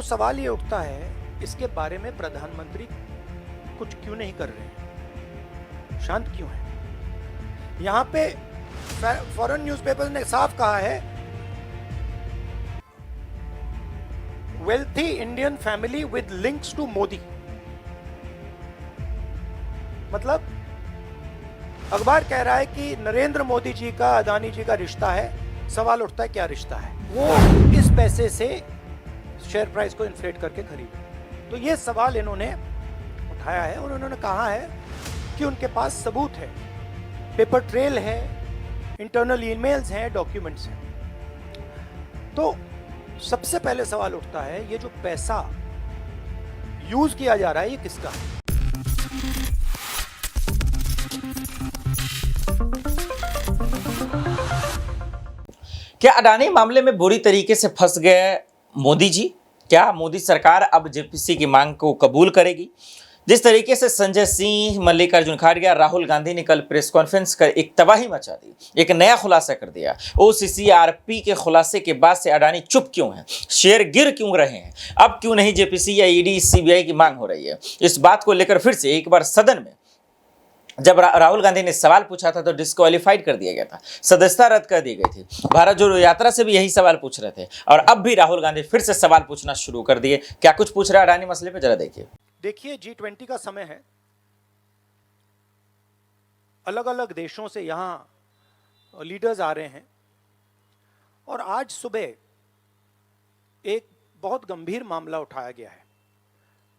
तो सवाल ये उठता है, इसके बारे में प्रधानमंत्री कुछ क्यों नहीं कर रहे हैं, शांत क्यों है? यहां पे फॉरेन न्यूज़पेपर ने साफ कहा है, wealthy Indian family with links to Modi. मतलब अखबार कह रहा है कि नरेंद्र मोदी जी का अदानी जी का रिश्ता है। सवाल उठता है क्या रिश्ता है? वो इस पैसे से शेयर प्राइस को इन्फ्लेट करके खरीदे। तो ये सवाल इन्होंने उठाया है और उन्होंने कहा है कि उनके पास सबूत है, पेपर ट्रेल है, इंटरनल ईमेल्स हैं, डॉक्यूमेंट्स हैं। तो सबसे पहले सवाल उठता है, ये जो पैसा यूज किया जा रहा है ये किसका है? क्या अडानी मामले में बुरी तरीके से फंस गए मोदी जी? क्या मोदी सरकार अब जेपीसी की मांग को कबूल करेगी? जिस तरीके से संजय सिंह, मल्लिकार्जुन खड़गे, राहुल गांधी ने कल प्रेस कॉन्फ्रेंस कर एक तबाही मचा दी, एक नया खुलासा कर दिया। ओसीसीआरपी के खुलासे के बाद से अडानी चुप क्यों है, शेयर गिर क्यों रहे हैं, अब क्यों नहीं जेपीसी या ईडी सीबीआई की मांग हो रही है? इस बात को लेकर फिर से एक बार सदन में जब राहुल गांधी ने सवाल पूछा था तो डिस्क्वालीफाइड कर दिया गया था, सदस्यता रद्द कर दी गई थी। भारत जोड़ो यात्रा से भी यही सवाल पूछ रहे थे और अब भी राहुल गांधी फिर से सवाल पूछना शुरू कर दिए। क्या कुछ पूछ रहा है अडानी मसले पे, जरा देखिए। देखिए, G20 का समय है, अलग अलग देशों से यहां लीडर्स आ रहे हैं और आज सुबह एक बहुत गंभीर मामला उठाया गया है।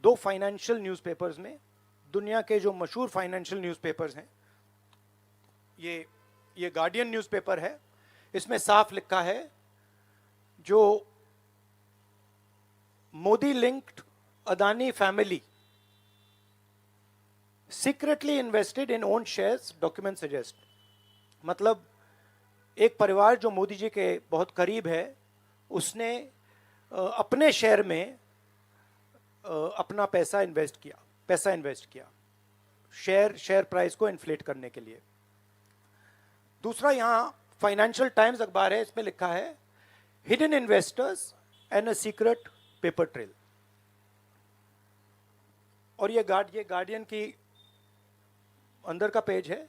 दो फाइनेंशियल न्यूज़पेपर्स में, दुनिया के जो मशहूर फाइनेंशियल न्यूज़पेपर्स हैं, ये गार्डियन न्यूज़पेपर है, इसमें साफ लिखा है, जो Modi linked Adani family secretly invested in own shares, document suggest. मतलब एक परिवार जो मोदी जी के बहुत करीब है, उसने अपने शेयर में अपना पैसा इन्वेस्ट किया शेयर प्राइस को इन्फ्लेट करने के लिए। दूसरा, यहां फाइनेंशियल टाइम्स अखबार है, इसमें लिखा है, hidden investors and a secret paper trail. और ये गार्डियन की अंदर का पेज है,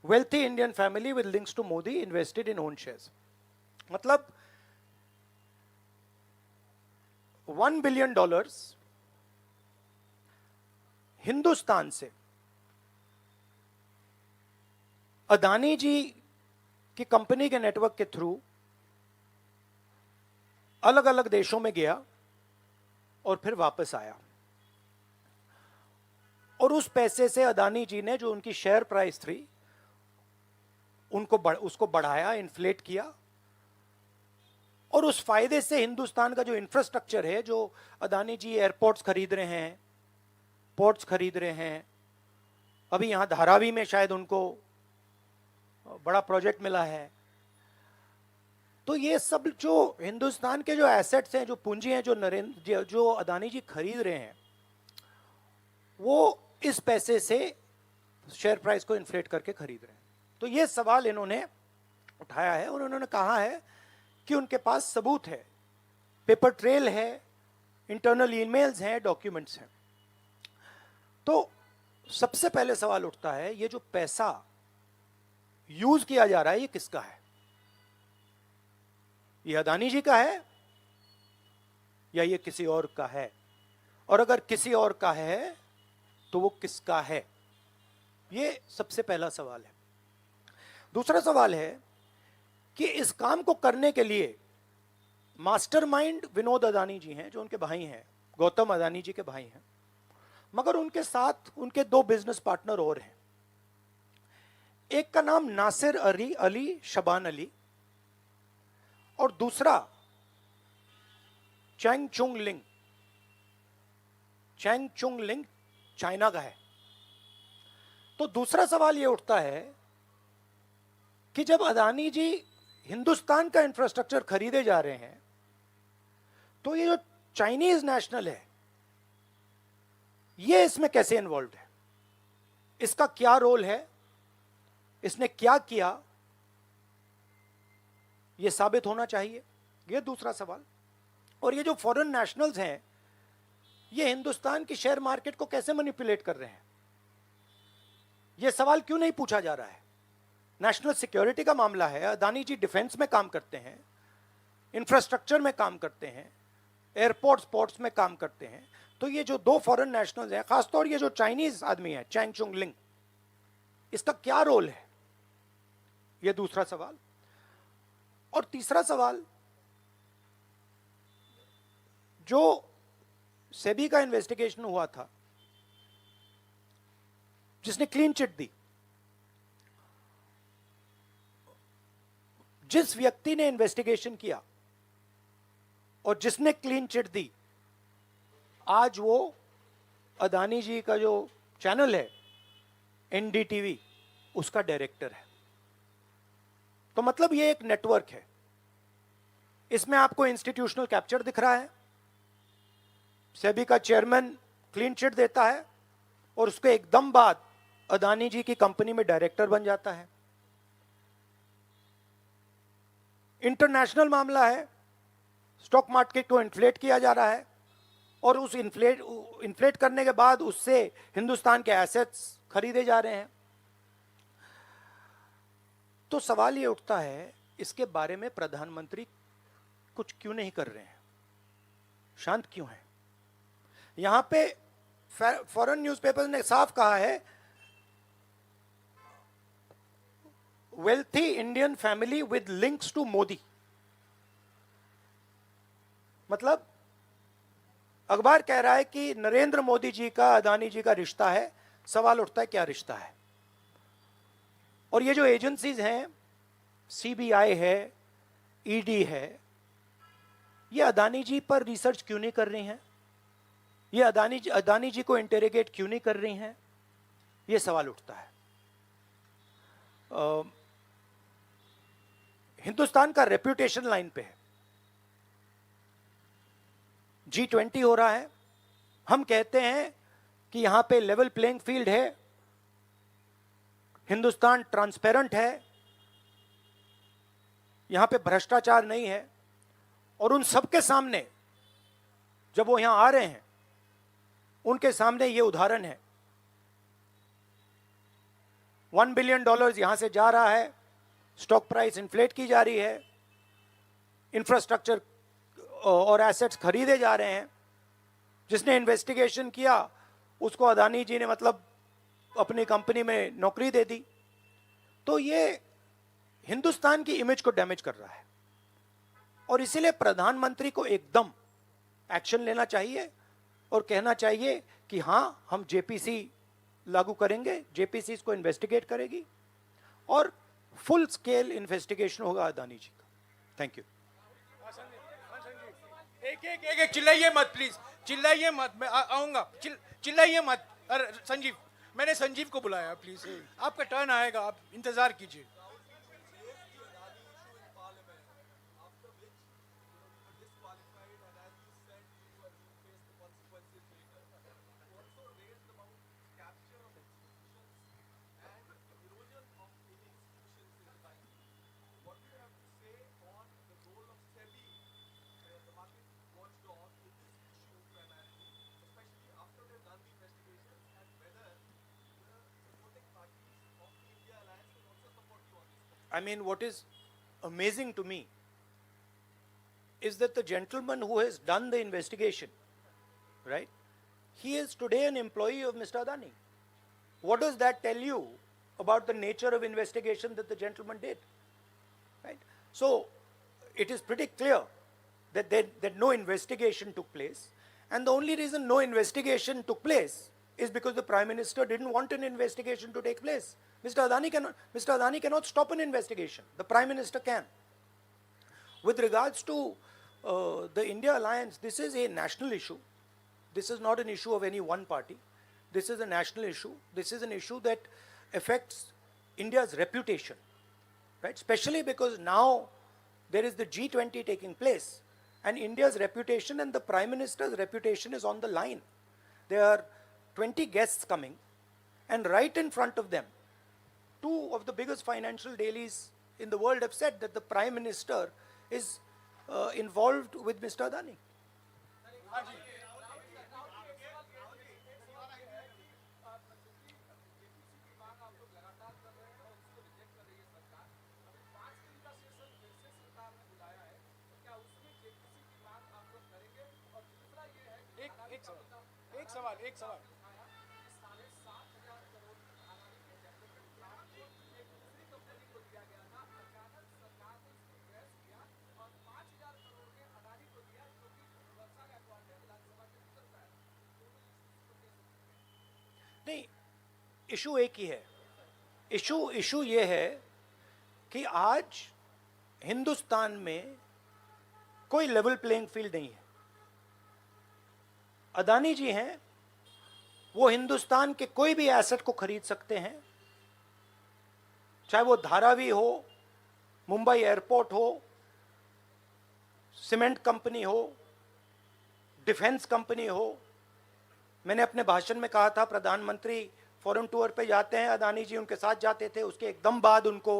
wealthy Indian family with links to Modi invested in own shares. मतलब $1 बिलियन हिंदुस्तान से अदानी जी की कंपनी के नेटवर्क के थ्रू अलग अलग देशों में गया और फिर वापस आया। और उस पैसे से अदानी जी ने, जो उनकी शेयर प्राइस थी, उसको बढ़ाया, इन्फ्लेट किया। और उस फायदे से हिंदुस्तान का जो इंफ्रास्ट्रक्चर है, जो अदानी जी एयरपोर्ट्स खरीद रहे हैं, पोर्ट्स खरीद रहे हैं, अभी यहां धारावी में शायद उनको बड़ा प्रोजेक्ट मिला है। तो ये सब जो हिंदुस्तान के जो एसेट्स हैं, जो पूंजी हैं, जो अदानी जी खरीद रहे हैं, वो इस पैसे से शेयर प्राइस को इन्फ्लेट करके खरीद रहे हैं। तो ये सवाल इन्होंने उठाया है और उन्होंने कहा है कि उनके पास सबूत है, पेपर ट्रेल है, इंटरनल ईमेल्स हैं, डॉक्यूमेंट्स हैं। तो सबसे पहले सवाल उठता है, ये जो पैसा यूज किया जा रहा है ये किसका है? ये अदानी जी का है या ये किसी और का है? और अगर किसी और का है तो वो किसका है? ये सबसे पहला सवाल है। दूसरा सवाल है कि इस काम को करने के लिए मास्टरमाइंड विनोद अदानी जी हैं, जो उनके भाई हैं, गौतम अदानी जी के भाई हैं, मगर उनके साथ उनके दो बिजनेस पार्टनर और हैं। एक का नाम नासिर अली शबान अली और दूसरा चैंग चुंग लिंग चाइना का है। तो दूसरा सवाल यह उठता है कि जब अदानी जी हिंदुस्तान का इंफ्रास्ट्रक्चर खरीदे जा रहे हैं, तो ये जो चाइनीज नेशनल है, ये इसमें कैसे इन्वॉल्व है? इसका क्या रोल है? इसने क्या किया? ये साबित होना चाहिए। ये दूसरा सवाल। और ये जो फॉरेन नेशनल्स हैं, ये हिंदुस्तान की शेयर मार्केट को कैसे मैनिपुलेट कर रहे हैं, ये सवाल क्यों नहीं पूछा जा रहा है? नेशनल सिक्योरिटी का मामला है। अदानी जी डिफेंस में काम करते हैं, इंफ्रास्ट्रक्चर में काम करते हैं, एयरपोर्ट्स पोर्ट्स में काम करते हैं। तो ये जो दो फॉरेन नेशनल्स हैं, खासतौर ये जो चाइनीज आदमी है चैंग चुंग लिंग, इसका क्या रोल है, ये दूसरा सवाल। और तीसरा सवाल, जो सेबी का इन्वेस्टिगेशन हुआ था जिसने क्लीन चिट दी, जिस व्यक्ति ने इन्वेस्टिगेशन किया और जिसने क्लीन चिट दी, आज वो अदानी जी का जो चैनल है एनडीटीवी, उसका डायरेक्टर है। तो मतलब ये एक नेटवर्क है। इसमें आपको इंस्टीट्यूशनल कैप्चर दिख रहा है, सेबी का चेयरमैन क्लीन चिट देता है और उसके एकदम बाद अदानी जी की कंपनी में डायरेक्टर बन जाता है। इंटरनेशनल मामला है, स्टॉक मार्केट को इन्फ्लेट किया जा रहा है और उस इन्फ्लेट करने के बाद उससे हिंदुस्तान के एसेट्स खरीदे जा रहे हैं। तो सवाल ये उठता है, इसके बारे में प्रधानमंत्री कुछ क्यों नहीं कर रहे हैं, शांत क्यों हैं? यहां पे फॉरेन न्यूज़पेपर्स ने साफ कहा है, wealthy Indian family with links to Modi. मतलब अखबार कह रहा है कि नरेंद्र मोदी जी का अदानी जी का रिश्ता है। सवाल उठता है क्या रिश्ता है? और ये जो एजेंसीज हैं, सीबीआई है, ईडी है, ये अदानी जी पर रिसर्च क्यों नहीं कर रही हैं? ये अदानी जी को इंटेरोगेट क्यों नहीं कर रही हैं? ये सवाल उठता है। हिंदुस्तान का रेप्यूटेशन लाइन पे है। G20 हो रहा है, हम कहते हैं कि यहां पे लेवल प्लेइंग फील्ड है, हिंदुस्तान ट्रांसपेरेंट है, यहां पे भ्रष्टाचार नहीं है। और उन सबके सामने जब वो यहां आ रहे हैं, उनके सामने ये उदाहरण है, $1 बिलियन यहां से जा रहा है, स्टॉक प्राइस इन्फ्लेट की जा रही है, इंफ्रास्ट्रक्चर और एसेट्स खरीदे जा रहे हैं। जिसने इन्वेस्टिगेशन किया उसको अदानी जी ने मतलब अपनी कंपनी में नौकरी दे दी। तो ये हिंदुस्तान की इमेज को डैमेज कर रहा है और इसीलिए प्रधानमंत्री को एकदम एक्शन लेना चाहिए और कहना चाहिए कि हां, हम जेपीसी लागू करेंगे, जेपीसी इसको इन्वेस्टिगेट करेगी और फुल स्केल इन्वेस्टिगेशन होगा अदानी जी का। Thank you. एक चिल्लाइए मत प्लीज, चिल्लाइए मत, मैं आऊंगा। चिल्लाइए मत। अरे संजीव, मैंने संजीव को बुलाया, प्लीज आपका टर्न आएगा, आप इंतजार कीजिए। I mean, what is amazing to me is that the gentleman who has done the investigation, right, he is today an employee of Mr. Adani. What does that tell you about the nature of investigation that the gentleman did? Right? So, it is pretty clear that no investigation took place, and the only reason no investigation took place is because the Prime Minister didn't want an investigation to take place. Mr. Adani cannot stop an investigation. The Prime Minister can. With regards to the India alliance, this is a national issue. This is not an issue of any one party. This is a national issue. This is an issue that affects India's reputation, right? Especially because now there is the G20 taking place, and India's reputation and the Prime Minister's reputation is on the line. There are 20 guests coming, and right in front of them, two of the biggest financial dailies in the world have said that the Prime Minister is involved with Mr. Adani. एक सवाल नहीं, issue एक ही है। Issue ये है कि आज हिंदुस्तान में कोई लेवल प्लेइंग फील्ड नहीं है। अदानी जी हैं, वो हिंदुस्तान के कोई भी एसेट को खरीद सकते हैं, चाहे वो धारावी हो, मुंबई एयरपोर्ट हो, सीमेंट कंपनी हो, डिफेंस कंपनी हो। मैंने अपने भाषण में कहा था प्रधानमंत्री फॉरेन टूर पे जाते हैं, अदानी जी उनके साथ जाते थे, उसके एकदम बाद उनको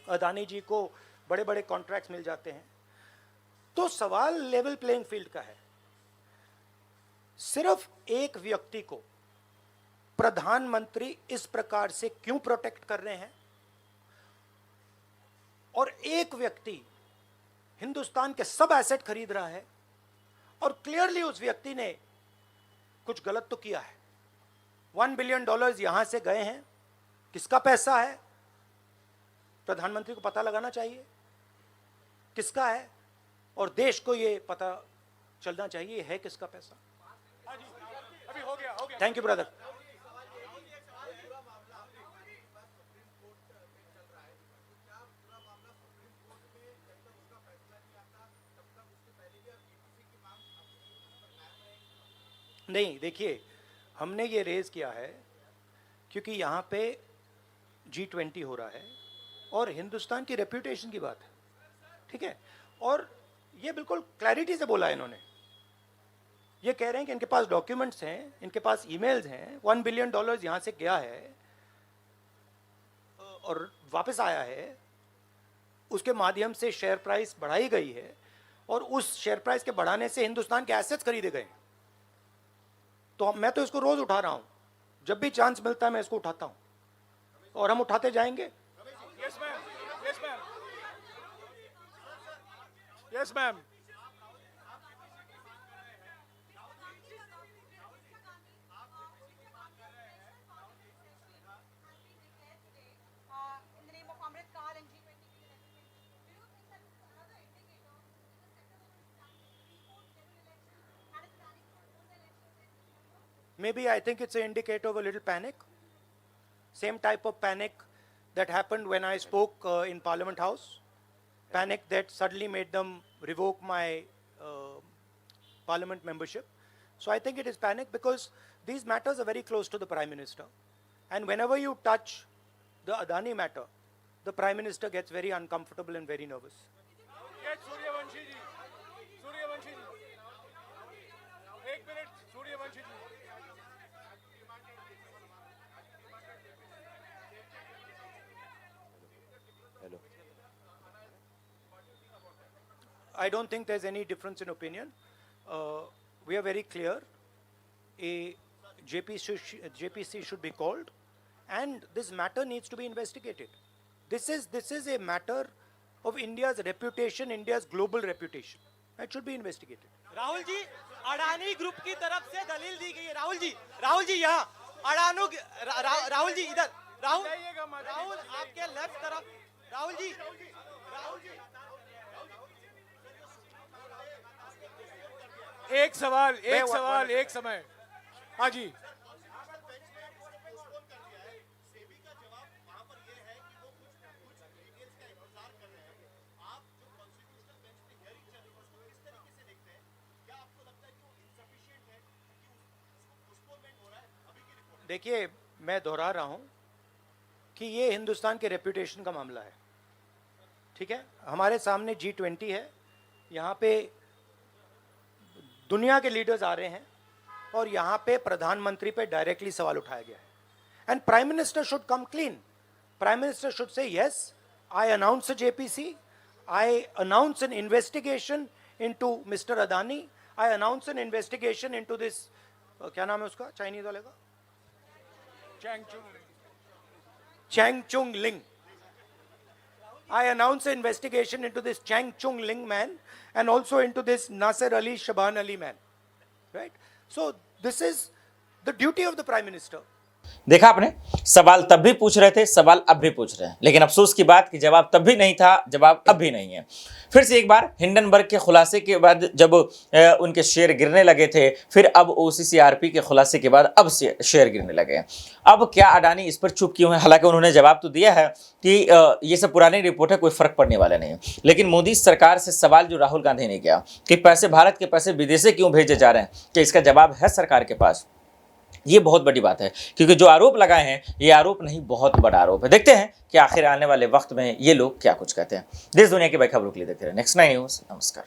अदानी जी को बड़े बड़े कॉन्ट्रैक्ट्स मिल जाते हैं। तो सवाल लेवल प्लेइंग फील्ड का है। सिर्फ एक व्यक्ति को प्रधानमंत्री इस प्रकार से क्यों प्रोटेक्ट कर रहे हैं, और एक व्यक्ति हिंदुस्तान के सब एसेट खरीद रहा है, और क्लियरली उस व्यक्ति ने कुछ गलत तो किया है। $1 बिलियन यहां से गए हैं, किसका पैसा है प्रधानमंत्री को पता लगाना चाहिए किसका है, और देश को यह पता चलना चाहिए है किसका पैसा। अभी हो गया थैंक यू ब्रदर। नहीं, देखिए, हमने ये रेज किया है क्योंकि यहाँ पे G20 हो रहा है और हिंदुस्तान की रेप्यूटेशन की बात है, ठीक है। और ये बिल्कुल क्लैरिटी से बोला है इन्होंने। ये कह रहे हैं कि इनके पास डॉक्यूमेंट्स हैं, इनके पास ईमेल्स हैं, $1 बिलियन यहाँ से गया है और वापस आया है, उसके माध्यम से शेयर प्राइस बढ़ाई गई है, और उस शेयर प्राइस के बढ़ाने से हिंदुस्तान के एसेट्स खरीदे गए। तो मैं तो इसको रोज उठा रहा हूं, जब भी चांस मिलता है मैं इसको उठाता हूं, और हम उठाते जाएंगे। Yes ma'am, yes ma'am, yes ma'am. In the name of Amrit Kaal and G20 do you think that is another indicator in the sector of general elections and its planning for own elections? Maybe I think it's an indicator of a little panic. Same type of panic that happened when I spoke in Parliament House. Panic that suddenly made them revoke my Parliament membership. So I think it is panic because these matters are very close to the Prime Minister. And whenever you touch the Adani matter, the Prime Minister gets very uncomfortable and very nervous. Yes, Suryavanshi ji. Suryavanshi ji. एक minute, Suryavanshi ji. I don't think there's any difference in opinion. We are very clear. A JPC should be called, and this matter needs to be investigated. This is a matter of India's reputation, India's global reputation. It should be investigated. Rahul ji, Adani group की तरफ से दलील दी गई है। राहुल जी यहाँ अडानू राहुल जी इधर, राहुल आपके left तरफ, राहुल जी एक सवाल, एक समय। हाँ जी। देखिए, मैं दोहरा रहा हूं कि ये हिंदुस्तान के रेपुटेशन का मामला है, ठीक है। हमारे सामने G20 है, यहाँ पे दुनिया के लीडर्स आ रहे हैं, और यहाँ पे प्रधानमंत्री पे डायरेक्टली सवाल उठाया गया है। And prime minister should come clean. Prime minister should say yes, I announce JPC, I announce an investigation into Mr. Adani. I announce an investigation into this, क्या नाम है उसका चाइनीज वाले का, Chang Chung Ling. I announce an investigation into this Chang Chung Ling man and also into this Nasser Ali Shaban Ali man, right? So This is the duty of the Prime Minister. देखा आपने, सवाल तब भी पूछ रहे थे, सवाल अब भी पूछ रहे हैं, लेकिन अफसोस की बात कि जवाब तब भी नहीं था, जवाब अब भी नहीं है। फिर से एक बार हिंडनबर्ग के खुलासे के बाद जब उनके शेयर गिरने लगे थे, फिर अब ओसीसीआरपी के खुलासे के बाद अब शेयर गिरने लगे। अब क्या अडानी इस पर चुप क्यों है? हालांकि उन्होंने जवाब तो दिया है कि ये सब पुरानी रिपोर्ट है, कोई फर्क पड़ने वाला नहीं है। लेकिन मोदी सरकार से सवाल जो राहुल गांधी ने किया कि पैसे, भारत के पैसे विदेश से क्यों भेजे जा रहे हैं, क्या इसका जवाब है सरकार के पास? ये बहुत बड़ी बात है, क्योंकि जो आरोप लगाए हैं ये आरोप नहीं, बहुत बड़ा आरोप है। देखते हैं कि आखिर आने वाले वक्त में ये लोग क्या कुछ कहते हैं। देश दुनिया की बड़ी खबरों के लिए देखते रहे नेक्स्ट 9 न्यूज़। नमस्कार।